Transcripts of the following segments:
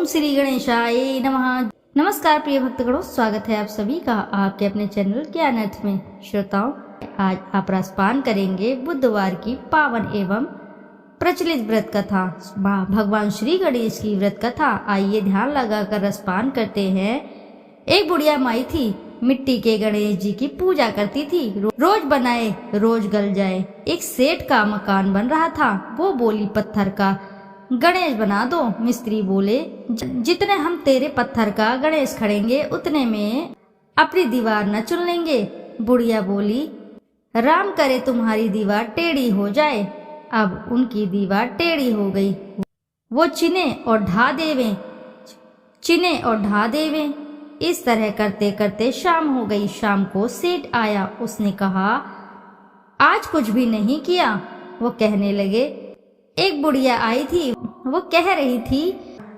ओम श्री गणेशाय नमः। नमस्कार प्रिय भक्तगणों, स्वागत है आप सभी का आपके अपने चैनल ज्ञान अर्थ में। श्रोताओं, आज आप रसपान करेंगे बुधवार की पावन एवं प्रचलित व्रत कथा, भगवान श्री गणेश की व्रत कथा। आइए ध्यान लगाकर रसपान करते हैं। एक बुढ़िया माई थी, मिट्टी के गणेश जी की पूजा करती थी। रोज बनाए रोज गल जाए। एक सेठ का मकान बन रहा था। वो बोली, पत्थर का गणेश बना दो। मिस्त्री बोले, जितने हम तेरे पत्थर का गणेश खड़ेंगे उतने में अपनी दीवार न चुन लेंगे। बुढ़िया बोली, राम करे तुम्हारी दीवार टेढ़ी हो जाए। अब उनकी दीवार टेढ़ी हो गई। वो चिने और ढा देवे, चिने और ढा देवे। इस तरह करते करते शाम हो गई। शाम को सेठ आया। उसने कहा, आज कुछ भी नहीं किया। वो कहने लगे, एक बुढ़िया आई थी, वो कह रही थी,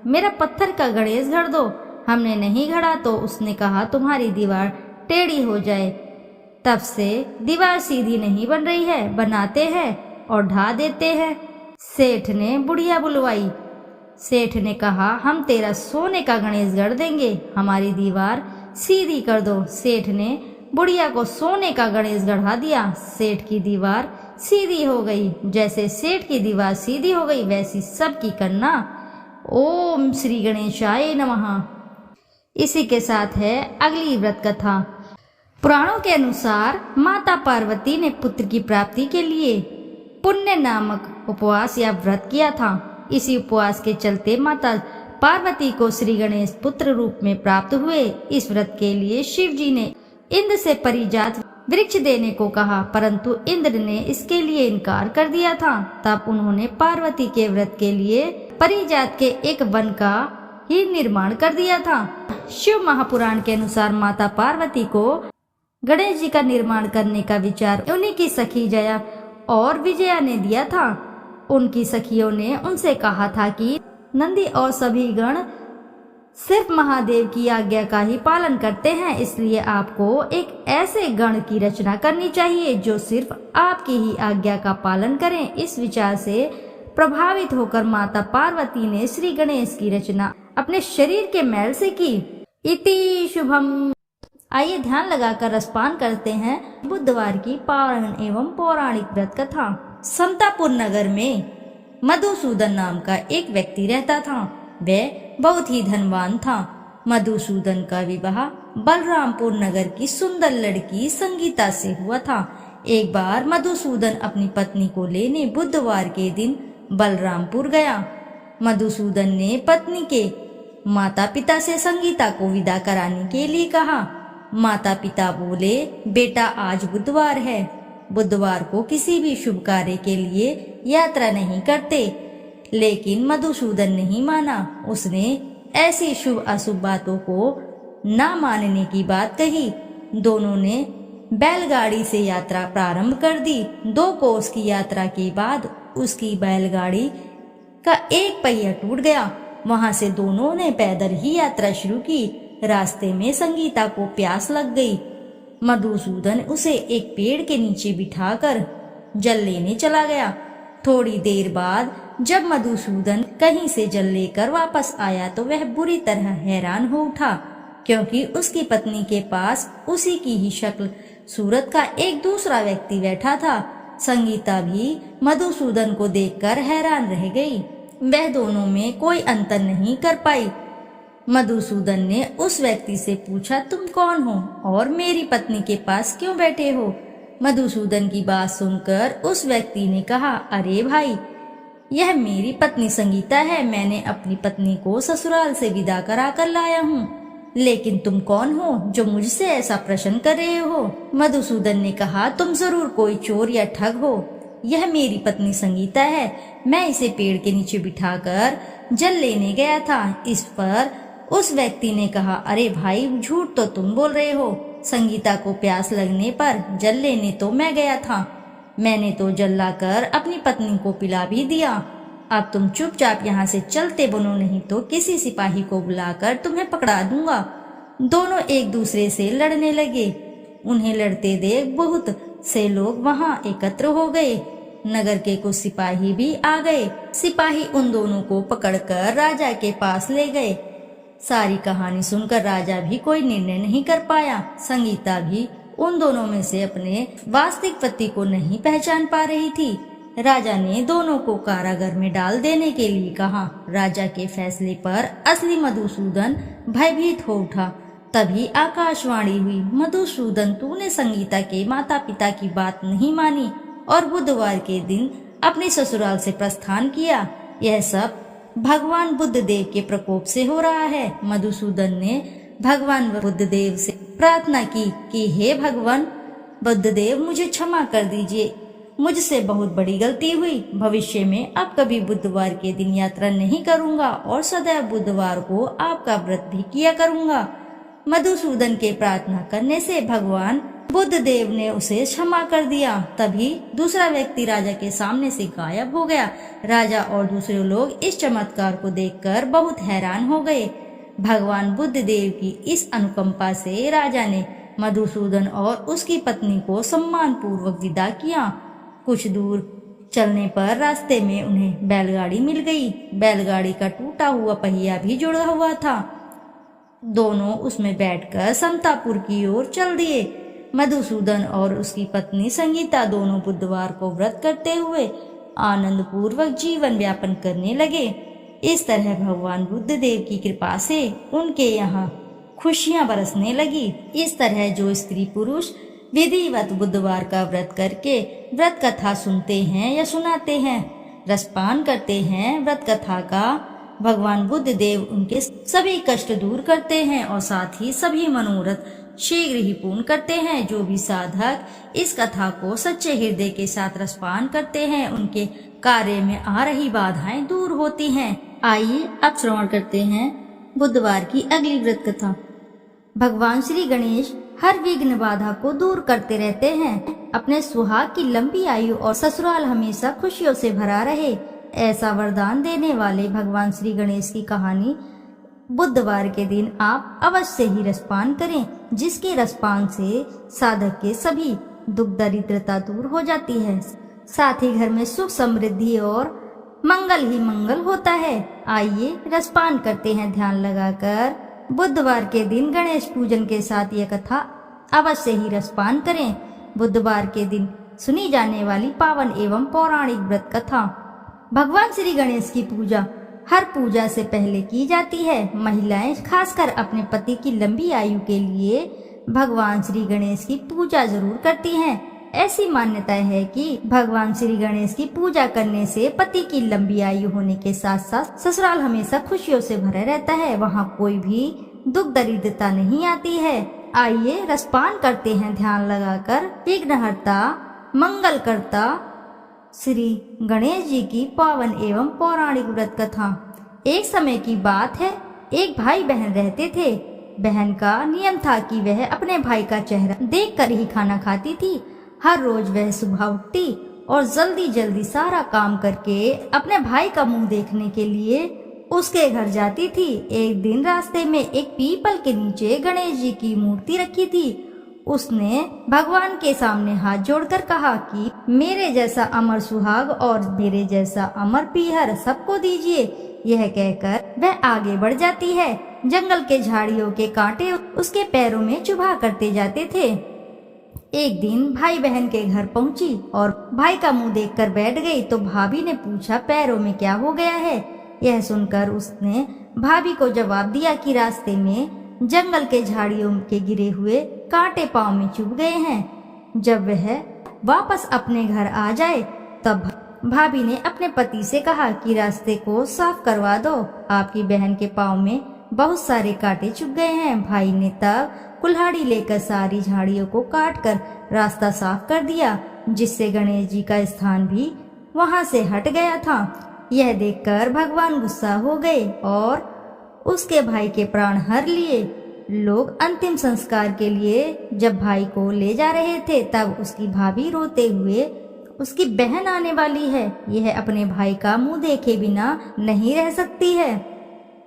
मेरा पत्थर का गणेश गढ़ दो। हमने नहीं गढ़ा तो उसने कहा तुम्हारी दीवार टेढ़ी हो जाए। तब से दीवार सीधी नहीं बन रही है, बनाते हैं और ढा देते हैं। सेठ ने बुढ़िया बुलवाई। सेठ ने कहा, हम तेरा सोने का गणेश गढ़ देंगे, हमारी दीवार सीधी कर दो। सेठ ने बुढ़िया को सोने का गणेश गढ़ा दिया। सेठ की दीवार सीधी हो गई। जैसे सेठ की दीवार सीधी हो गई वैसी सबकी करना। ओम श्री गणेशाय नमः। इसी के साथ है अगली व्रत कथा। पुराणों के अनुसार माता पार्वती ने पुत्र की प्राप्ति के लिए पुण्य नामक उपवास या व्रत किया था। इसी उपवास के चलते माता पार्वती को श्री गणेश पुत्र रूप में प्राप्त हुए। इस व्रत के लिए शिव जी ने इंद्र से परिजात वृक्ष देने को कहा, परंतु इंद्र ने इसके लिए इनकार कर दिया था। तब उन्होंने पार्वती के व्रत के लिए परिजात के एक वन का ही निर्माण कर दिया था। शिव महापुराण के अनुसार माता पार्वती को गणेश जी का निर्माण करने का विचार उन्हीं की सखी जया और विजया ने दिया था। उनकी सखियों ने उनसे कहा था कि नंदी और सभी गण सिर्फ महादेव की आज्ञा का ही पालन करते हैं, इसलिए आपको एक ऐसे गण की रचना करनी चाहिए जो सिर्फ आपकी ही आज्ञा का पालन करें। इस विचार से प्रभावित होकर माता पार्वती ने श्री गणेश की रचना अपने शरीर के मैल से की। इति शुभम। आइए ध्यान लगाकर रसपान करते हैं बुधवार की पावन एवं पौराणिक व्रत कथा। समतापुर नगर में मधुसूदन नाम का एक व्यक्ति रहता था। वह बहुत ही धनवान था। मधुसूदन का विवाह बलरामपुर नगर की सुंदर लड़की संगीता से हुआ था। एक बार मधुसूदन अपनी पत्नी को लेने बुधवार के दिन बलरामपुर गया। मधुसूदन ने पत्नी के माता पिता से संगीता को विदा कराने के लिए कहा। माता पिता बोले, बेटा आज बुधवार है, बुधवार को किसी भी शुभ कार्य के लिए यात्रा नहीं करते। लेकिन मधुसूदन नहीं माना। उसने ऐसी शुभ अशुभ बातों को ना मानने की बात कही। दोनों ने बैलगाड़ी से यात्रा प्रारंभ कर दी। 2 कोस की यात्रा के बाद उसकी बैलगाड़ी का एक पहिया टूट गया। वहां से दोनों ने पैदल ही यात्रा शुरू की। रास्ते में संगीता को प्यास लग गई। मधुसूदन उसे एक पेड़ के नीचे बिठाकर जल लेने चला गया। थोड़ी देर बाद जब मधुसूदन कहीं से जल लेकर वापस आया तो वह बुरी तरह हैरान हो उठा, क्योंकि उसकी पत्नी के पास उसी की ही शक्ल सूरत का एक दूसरा व्यक्ति बैठा था। संगीता भी मधुसूदन को देखकर हैरान रह गई। वह दोनों में कोई अंतर नहीं कर पाई। मधुसूदन ने उस व्यक्ति से पूछा, तुम कौन हो और मेरी पत्नी के पास क्यों बैठे हो? मधुसूदन की बात सुनकर उस व्यक्ति ने कहा, अरे भाई, यह मेरी पत्नी संगीता है। मैंने अपनी पत्नी को ससुराल से विदा करा कर लाया हूँ। लेकिन तुम कौन हो जो मुझसे ऐसा प्रश्न कर रहे हो? मधुसूदन ने कहा, तुम जरूर कोई चोर या ठग हो। यह मेरी पत्नी संगीता है। मैं इसे पेड़ के नीचे बिठाकर जल लेने गया था। इस पर उस व्यक्ति ने कहा, अरे भाई, झूठ तो तुम बोल रहे हो। संगीता को प्यास लगने पर जल लेने तो मैं गया था। मैंने तो जल लाकर अपनी पत्नी को पिला भी दिया। अब तुम चुपचाप यहाँ से चलते बनो, नहीं तो किसी सिपाही को बुलाकर तुम्हें पकड़ा दूंगा। दोनों एक दूसरे से लड़ने लगे। उन्हें लड़ते देख बहुत से लोग वहां एकत्र हो गए। नगर के कुछ सिपाही भी आ गए। सिपाही उन दोनों को पकड़कर राजा के पास ले गए। सारी कहानी सुनकर राजा भी कोई निर्णय नहीं कर पाया। संगीता भी उन दोनों में से अपने वास्तविक पति को नहीं पहचान पा रही थी। राजा ने दोनों को कारागार में डाल देने के लिए कहा। राजा के फैसले पर असली मधुसूदन भयभीत हो उठा। तभी आकाशवाणी हुई, मधुसूदन, तूने संगीता के माता पिता की बात नहीं मानी और बुधवार के दिन अपने ससुराल से प्रस्थान किया। यह सब भगवान बुद्धदेव के प्रकोप से हो रहा है। मधुसूदन ने भगवान बुद्धदेव से प्रार्थना की कि हे भगवान बुद्धदेव, मुझे क्षमा कर दीजिए, मुझसे बहुत बड़ी गलती हुई। भविष्य में अब कभी बुधवार के दिन यात्रा नहीं करूंगा और सदैव बुधवार को आपका व्रत भी किया करूंगा। मधुसूदन के प्रार्थना करने से भगवान बुद्धदेव ने उसे क्षमा कर दिया। तभी दूसरा व्यक्ति राजा के सामने से गायब हो गया। राजा और दूसरे लोग इस चमत्कार को देखकर बहुत हैरान हो गए। भगवान बुद्धदेव की इस अनुकंपा से राजा ने मधुसूदन और उसकी पत्नी को सम्मान पूर्वक विदा किया। कुछ दूर चलने पर रास्ते में उन्हें बैलगाड़ी मिल गई। बैलगाड़ी का टूटा हुआ पहिया भी जुड़ा हुआ था। दोनों उसमें बैठकर समतापुर की ओर चल दिए। मधुसूदन और उसकी पत्नी संगीता दोनों बुधवार को व्रत करते हुए आनंद पूर्वक जीवन यापन करने लगे। इस तरह भगवान बुद्धदेव की कृपा से उनके यहाँ खुशियां बरसने लगी। इस तरह जो स्त्री पुरुष विधिवत बुधवार का व्रत करके व्रत कथा सुनते हैं या सुनाते हैं, रसपान करते हैं व्रत कथा का, भगवान बुद्धदेव उनके सभी कष्ट दूर करते हैं और साथ ही सभी मनोरथ शीघ्र ही पूर्ण करते हैं। जो भी साधक इस कथा को सच्चे हृदय के साथ रसपान करते हैं, उनके कार्य में आ रही बाधाएं दूर होती हैं। आइए अब श्रवण करते हैं बुधवार की अगली व्रत कथा। भगवान श्री गणेश हर विघ्न बाधा को दूर करते रहते हैं। अपने सुहाग की लंबी आयु और ससुराल हमेशा खुशियों से भरा रहे, ऐसा वरदान देने वाले भगवान श्री गणेश की कहानी बुधवार के दिन आप अवश्य ही रसपान करें, जिसके रसपान से साधक के सभी दुख दरिद्रता दूर हो जाती है। साथ ही घर में सुख समृद्धि और मंगल ही मंगल होता है। आइए रसपान करते हैं ध्यान लगाकर। बुधवार के दिन गणेश पूजन के साथ यह कथा अवश्य ही रसपान करें। बुधवार के दिन सुनी जाने वाली पावन एवं पौराणिक व्रत कथा। भगवान श्री गणेश की पूजा हर पूजा से पहले की जाती है। महिलाएं खासकर अपने पति की लंबी आयु के लिए भगवान श्री गणेश की पूजा जरूर करती हैं। ऐसी मान्यता है कि भगवान श्री गणेश की पूजा करने से पति की लंबी आयु होने के साथ साथ ससुराल हमेशा खुशियों से भरा रहता है, वहाँ कोई भी दुख दरिद्रता नहीं आती है। आइए रसपान करते हैं ध्यान लगाकर। विघ्नहर्ता मंगल करता श्री गणेश जी की पावन एवं पौराणिक व्रत कथा। एक समय की बात है, एक भाई बहन रहते थे। बहन का नियम था कि वह अपने भाई का चेहरा देखकर ही खाना खाती थी। हर रोज वह सुबह उठती और जल्दी जल्दी सारा काम करके अपने भाई का मुंह देखने के लिए उसके घर जाती थी। एक दिन रास्ते में एक पीपल के नीचे गणेश जी की मूर्ति रखी थी। उसने भगवान के सामने हाथ जोड़कर कहा कि मेरे जैसा अमर सुहाग और मेरे जैसा अमर पीहर सबको दीजिए। यह कहकर वह आगे बढ़ जाती है। जंगल के झाड़ियों के कांटे उसके पैरों में चुभा करते जाते थे। एक दिन भाई बहन के घर पहुंची और भाई का मुंह देखकर बैठ गई तो भाभी ने पूछा पैरों में क्या हो गया है। यह सुनकर उसने भाभी को जवाब दिया कि रास्ते में जंगल के झाड़ियों के गिरे हुए कांटे पांव में चुभ गए हैं। जब वह वापस अपने घर आ जाए तब भाभी ने अपने पति से कहा कि रास्ते को साफ करवा दो, आपकी बहन के पांव में बहुत सारे कांटे चुभ गए हैं। भाई ने तब कुल्हाड़ी लेकर सारी झाड़ियों को काटकर रास्ता साफ कर दिया, जिससे गणेश जी का स्थान भी वहां से हट गया था। यह देखकर भगवान गुस्सा हो गए और उसके भाई के प्राण हर लिए। लोग अंतिम संस्कार के लिए जब भाई को ले जा रहे थे तब उसकी भाभी रोते हुए उसकी बहन आने वाली है, यह अपने भाई का मुंह देखे बिना नहीं रह सकती है,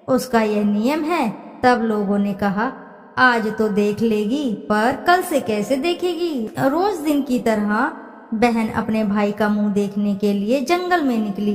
उसका यह नियम है। तब लोगों ने कहा आज तो देख लेगी पर कल से कैसे देखेगी। रोज दिन की तरह बहन अपने भाई का मुंह देखने के लिए जंगल में निकली।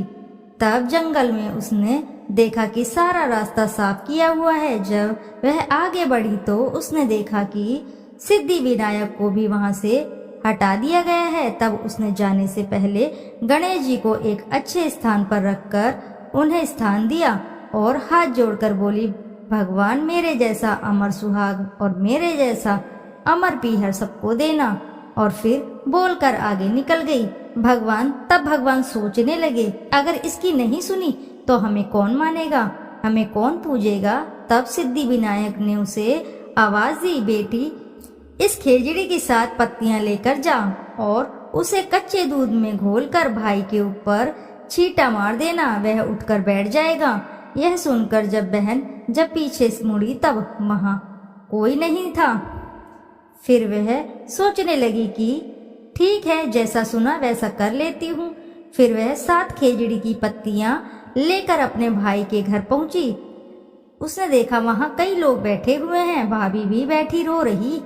तब जंगल में उसने देखा कि सारा रास्ता साफ किया हुआ है। जब वह आगे बढ़ी तो उसने देखा कि सिद्धि विनायक को भी वहां से हटा दिया गया है। तब उसने जाने से पहले गणेश जी को एक अच्छे स्थान पर रखकर उन्हें स्थान दिया और हाथ जोड़कर बोली, भगवान मेरे जैसा अमर सुहाग और मेरे जैसा अमर पीहर सबको देना। और फिर बोलकर आगे निकल गई। तब भगवान सोचने लगे, अगर इसकी नहीं सुनी तो हमें कौन मानेगा, हमें कौन पूजेगा। तब सिद्धि विनायक ने उसे आवाज दी, बेटी इस खेजड़ी की 7 पत्तियां लेकर जा और उसे कच्चे दूध में घोलकर भाई के ऊपर छींटा मार देना, वह उठकर बैठ जाएगा। यह सुनकर जब पीछे से मुड़ी तब वहां कोई नहीं था। फिर वह सोचने लगी कि ठीक है, जैसा सुना वैसा कर लेती हूँ। फिर वह 7 खेजड़ी की पत्तियां लेकर अपने भाई के घर पहुंची। उसने देखा वहां कई लोग बैठे हुए हैं, भाभी भी बैठी रो रही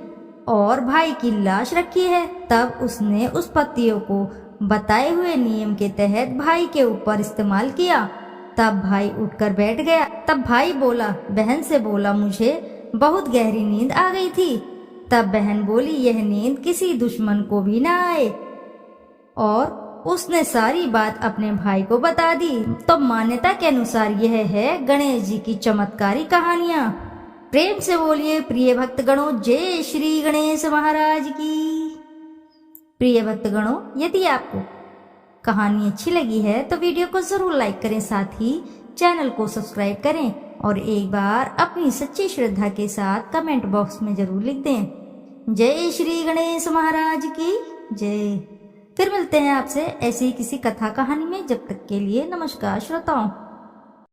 और भाई की लाश रखी है। तब उसने उस पत्तियों को बताए हुए नियम के तहत भाई के ऊपर इस्तेमाल किया। तब भाई उठकर बैठ गया। तब भाई बहन से बोला, मुझे बहुत गहरी नींद आ गई थी। तब बहन बोली, यह नींद किसी दुश्मन को भी ना आए। और उसने सारी बात अपने भाई को बता दी। तो मान्यता के अनुसार यह है गणेश जी की चमत्कारी कहानियां। प्रेम से बोलिए प्रिय भक्तगणों, जय श्री गणेश महाराज की। प्रिय भक्तगणों, यदि आपको कहानी अच्छी लगी है तो वीडियो को जरूर लाइक करें, साथ ही चैनल को सब्सक्राइब करें और एक बार अपनी सच्ची श्रद्धा के साथ कमेंट बॉक्स में जरूर लिख दें, जय श्री गणेश महाराज की जय। फिर मिलते हैं आपसे ऐसी किसी कथा कहानी में। जब तक के लिए नमस्कार श्रोताओं।